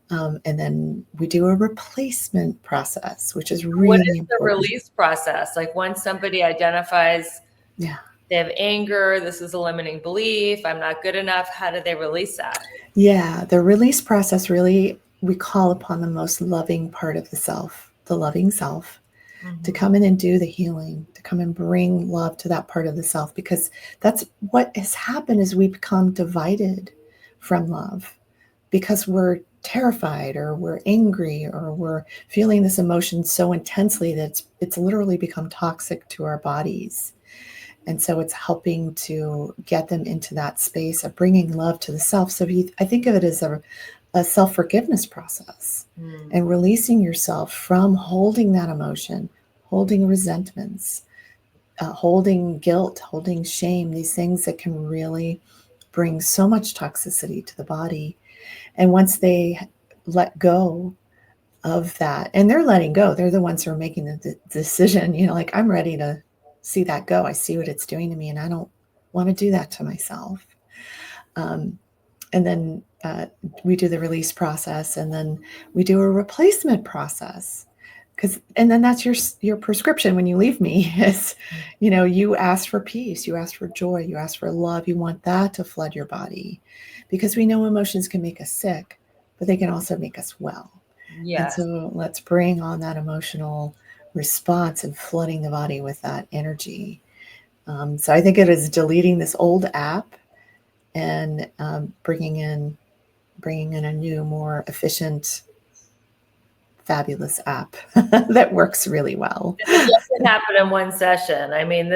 And then we do a replacement process, which is really What is important. the release process? Like, once somebody identifies Yeah. they have anger, this is a limiting belief, I'm not good enough, how do they release that? Yeah. The release process, really, we call upon the most loving part of the self, the loving self, to come in and do the healing, to come and bring love to that part of the self, because that's what has happened is we become divided from love because we're terrified or we're angry or we're feeling this emotion so intensely that it's literally become toxic to our bodies. And so it's helping to get them into that space of bringing love to the self. So I think of it as a self-forgiveness process and releasing yourself from holding that emotion, holding resentments, holding guilt, holding shame, these things that can really bring so much toxicity to the body. And once they let go of that, and they're letting go, they're the ones who are making the decision, like, I'm ready to see that go. I see what it's doing to me, and I don't want to do that to myself. And then we do the release process, and then we do a replacement process. And then that's your prescription when you leave me is, you ask for peace, you ask for joy, you ask for love. You want that to flood your body, because we know emotions can make us sick, but they can also make us well. Yes. And so let's bring on that emotional response and flooding the body with that energy. So I think it is deleting this old app and bringing in a new, more efficient, fabulous app that works really well. It doesn't happen in one session. I mean,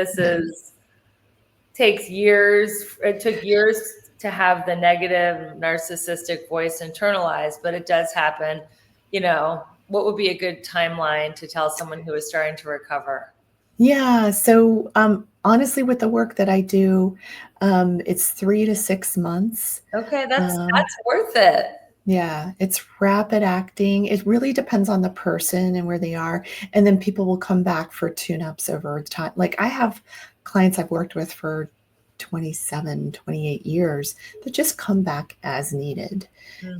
takes years. It took years to have the negative narcissistic voice internalized, but it does happen. What would be a good timeline to tell someone who is starting to recover? Yeah. So honestly, with the work that I do, it's 3 to 6 months. Okay, that's worth it. Yeah, it's rapid acting. It really depends on the person and where they are. And then people will come back for tune-ups over time. Like, I have clients I've worked with for 27, 28 years that just come back as needed.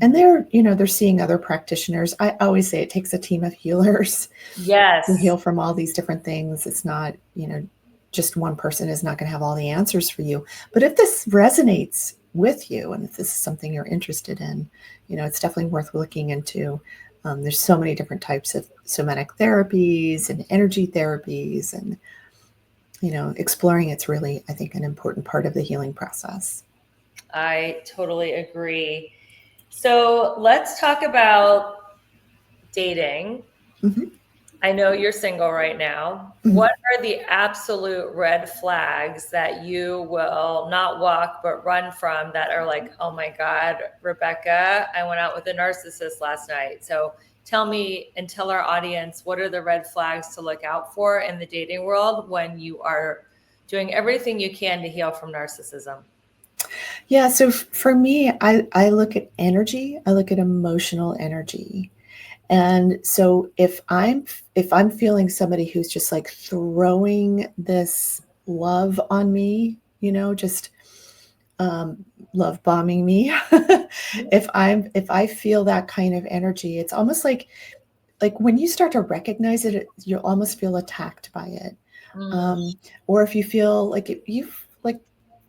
And they're seeing other practitioners. I always say it takes a team of healers Yes. to heal from all these different things. It's not, just one person is not going to have all the answers for you. But if this resonates with you, and if this is something you're interested in, it's definitely worth looking into. There's so many different types of somatic therapies and energy therapies, and exploring it's really, I think, an important part of the healing process. I totally agree. So let's talk about dating. Mm-hmm. I know you're single right now. Mm-hmm. What are the absolute red flags that you will not walk but run from, that are like, oh my God, Rebecca, I went out with a narcissist last night? So tell me and tell our audience, what are the red flags to look out for in the dating world when you are doing everything you can to heal from narcissism? Yeah. So for me, I look at energy. I look at emotional energy. And so if I'm feeling somebody who's just like throwing this love on me, just love bombing me, if I feel that kind of energy, it's almost like when you start to recognize it, you almost feel attacked by it. Mm, Um, or if you feel like you've like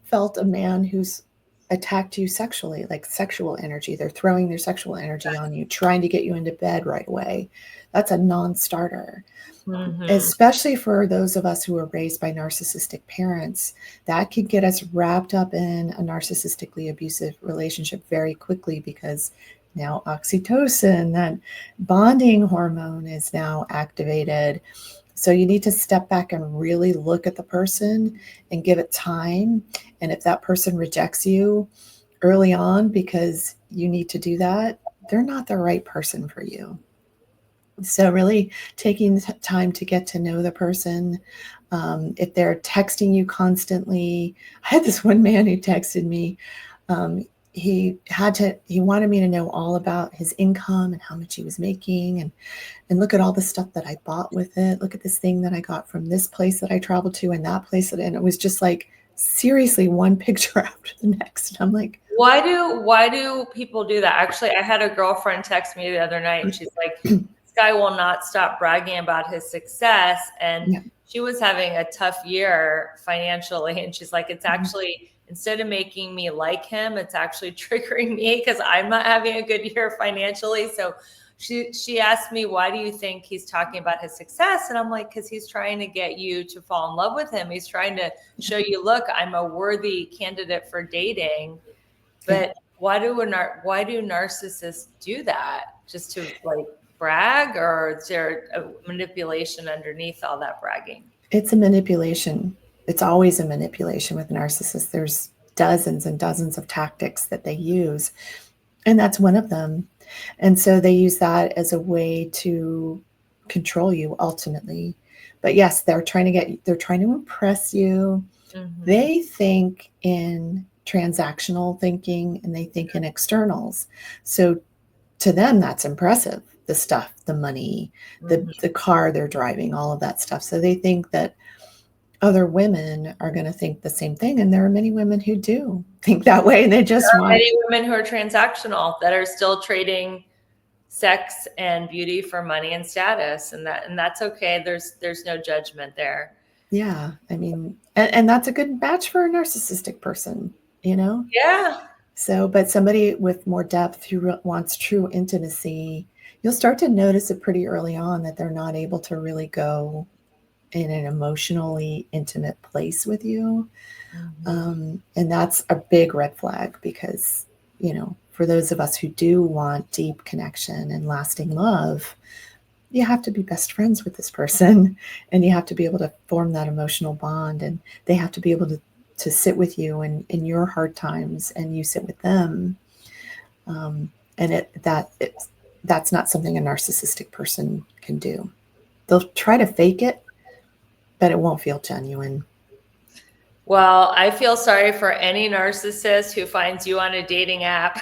felt a man who's attacked you sexually, like sexual energy, they're throwing their sexual energy on you, trying to get you into bed right away. That's a non-starter, mhm. especially for those of us who were raised by narcissistic parents. That could get us wrapped up in a narcissistically abusive relationship very quickly, because now oxytocin, that bonding hormone, is now activated. So you need to step back and really look at the person and give it time. And if that person rejects you early on because you need to do that, they're not the right person for you. So really taking the time to get to know the person. If they're texting you constantly, I had this one man who texted me. Um, he wanted me to know all about his income and how much he was making, and look at all the stuff that I bought with it. Look at this thing that I got from this place that I traveled to, and that place and it was just like, seriously, one picture after the next. And I'm like, Why do people do that? Actually, I had a girlfriend text me the other night and she's like, this guy will not stop bragging about his success. And yeah, she was having a tough year financially. And she's like, it's mhm, actually, instead of making me like him, it's actually triggering me because I'm not having a good year financially. So she asked me, why do you think he's talking about his success? And I'm like, because he's trying to get you to fall in love with him. He's trying to show you, look, I'm a worthy candidate for dating. yeah. But why do narcissists do that? Just to like brag, or is there a manipulation underneath all that bragging? It's a manipulation. It's always a manipulation with narcissists. There's dozens and dozens of tactics that they use, and that's one of them. And so they use that as a way to control you ultimately. But yes, they're trying to impress you. Mhm. They think in transactional thinking and they think in externals. So to them, that's impressive. The stuff, the money, Mhm. the car they're driving, all of that stuff. So they think that other women are going to think the same thing. And there are many women who do think that way. And they just There are want, many women who are transactional that are still trading sex and beauty for money and status, and that's okay. There's no judgment there. yeah, I mean, and that's a good match for a narcissistic person, you know? Yeah. So, but somebody with more depth who wants true intimacy, you'll start to notice it pretty early on that they're not able to really go in an emotionally intimate place with you. Mhm. And that's a big red flag because, for those of us who do want deep connection and lasting love, you have to be best friends with this person and you have to be able to form that emotional bond, and they have to be able to sit with you in your hard times and you sit with them. And that's not something a narcissistic person can do. They'll try to fake it, but it won't feel genuine. Well, I feel sorry for any narcissist who finds you on a dating app.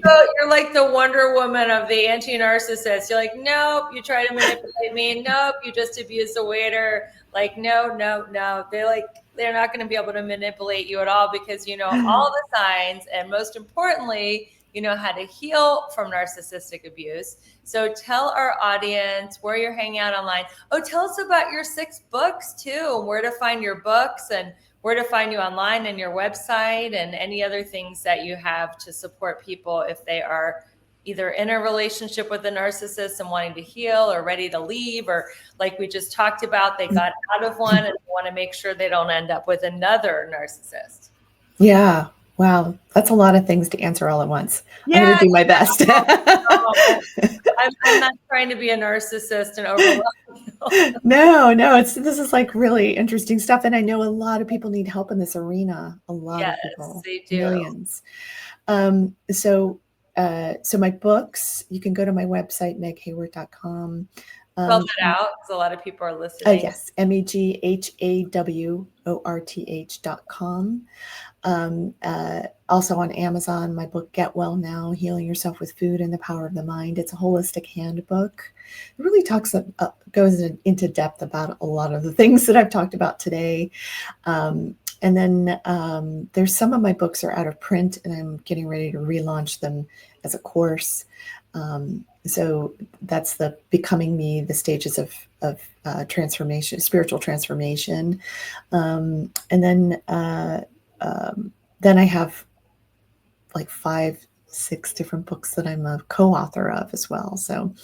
You're like the Wonder Woman of the anti-narcissist. You're like, nope, you try to manipulate me. Nope, you just abuse the waiter. Like, no, no, no. They're not going to be able to manipulate you at all because you know all the signs, and most importantly, you know how to heal from narcissistic abuse. So tell our audience where you're hanging out online. Oh, tell us about your 6 books too, where to find your books and where to find you online and your website and any other things that you have to support people if they are either in a relationship with a narcissist and wanting to heal or ready to leave, or like we just talked about, they got out of one and they want to make sure they don't end up with another narcissist. Yeah. Wow. That's a lot of things to answer all at once. I'm going Yeah, to do my best. I'm not trying to be a narcissist and overwhelm you. No, no, this is like really interesting stuff. And I know a lot of people need help in this arena. A lot of Yes, people, they do. millions. So my books, you can go to my website, meghaworth.com. Spell that out because a lot of people are Oh, listening. yes, MEGHAWORTH.com. Also on Amazon, my book, Get Well Now, Healing Yourself with Food and the Power of the Mind. It's a holistic handbook. It really goes into depth about a lot of the things that I've talked about today. And then there's some of my books are out of print, and I'm getting ready to relaunch them as a course. So that's the Becoming Me, the stages of transformation, spiritual transformation. And then I have like 5-6 different books that I'm a co-author of as well. So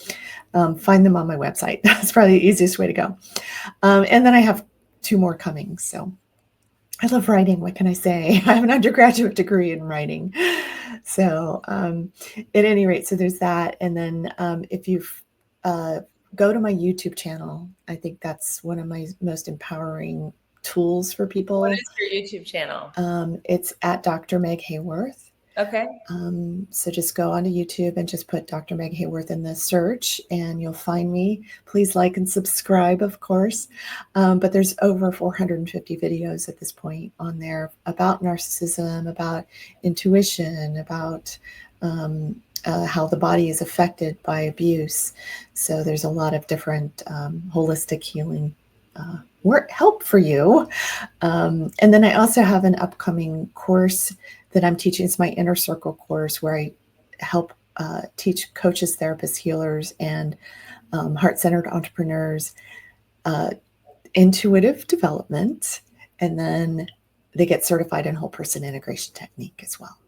find them on my website. That's probably the easiest way to go. And then I have 2 more coming. So I love writing. What can I say? I have an undergraduate degree in writing. So at any rate, so there's that. And then if you go to my YouTube channel, I think that's one of my most empowering tools for people. What is your YouTube channel? It's at Dr. Meg Haworth. Okay. So just go onto YouTube and just put Dr. Meg Haworth in the search and you'll find me. Please like and subscribe, of course. But there's over 450 videos at this point on there about narcissism, about intuition, about how the body is affected by abuse. So there's a lot of different holistic healing help for you. And then I also have an upcoming course that I'm teaching. It's my Inner Circle course where I help teach coaches, therapists, healers, and heart-centered entrepreneurs intuitive development. And then they get certified in whole person integration technique as well.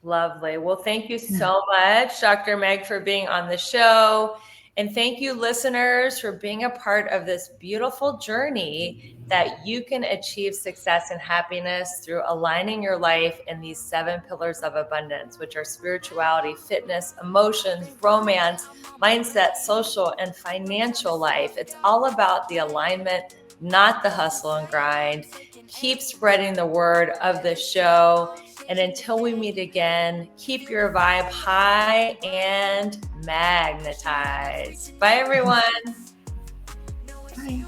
Lovely. Well, thank you so much, Dr. Meg, for being on the show. And thank you, listeners, for being a part of this beautiful journey that you can achieve success and happiness through aligning your life in these 7 pillars of abundance, which are spirituality, fitness, emotions, romance, mindset, social, and financial life. It's all about the alignment, not the hustle and grind. Keep spreading the word of the show. And until we meet again, keep your vibe high and magnetized. Bye, everyone. Bye.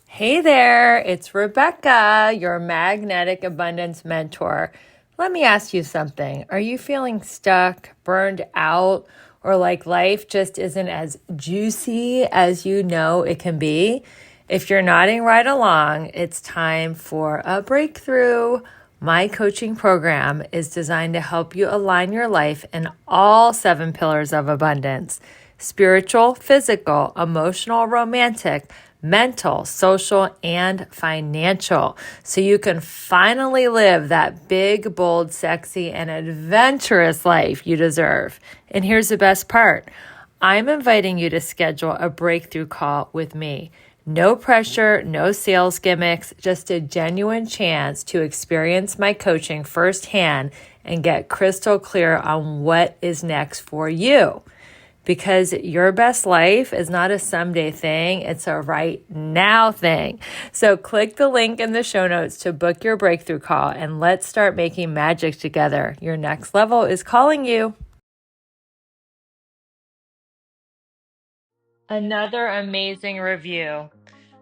Hey there, it's Rebecca, your magnetic abundance mentor. Let me ask you something. Are you feeling stuck, burned out, or like life just isn't as juicy as you know it can be? If you're nodding right along, it's time for a breakthrough. My coaching program is designed to help you align your life in all 7 pillars of abundance: spiritual, physical, emotional, romantic, mental, social, and financial, so you can finally live that big, bold, sexy, and adventurous life you deserve. And here's the best part. I'm inviting you to schedule a breakthrough call with me. No pressure, no sales gimmicks, just a genuine chance to experience my coaching firsthand and get crystal clear on what is next for you. Because your best life is not a someday thing, it's a right now thing. So click the link in the show notes to book your breakthrough call and let's start making magic together. Your next level is calling you. Another amazing review.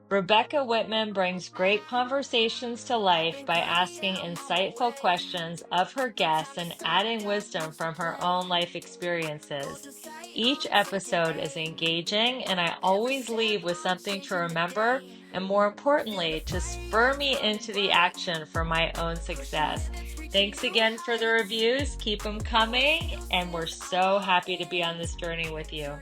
Rebecca Whitman brings great conversations to life by asking insightful questions of her guests and adding wisdom from her own life experiences. Each episode is engaging, and I always leave with something to remember and, more importantly, to spur me into the action for my own success. Thanks again for the reviews. Keep them coming, and we're so happy to be on this journey with you.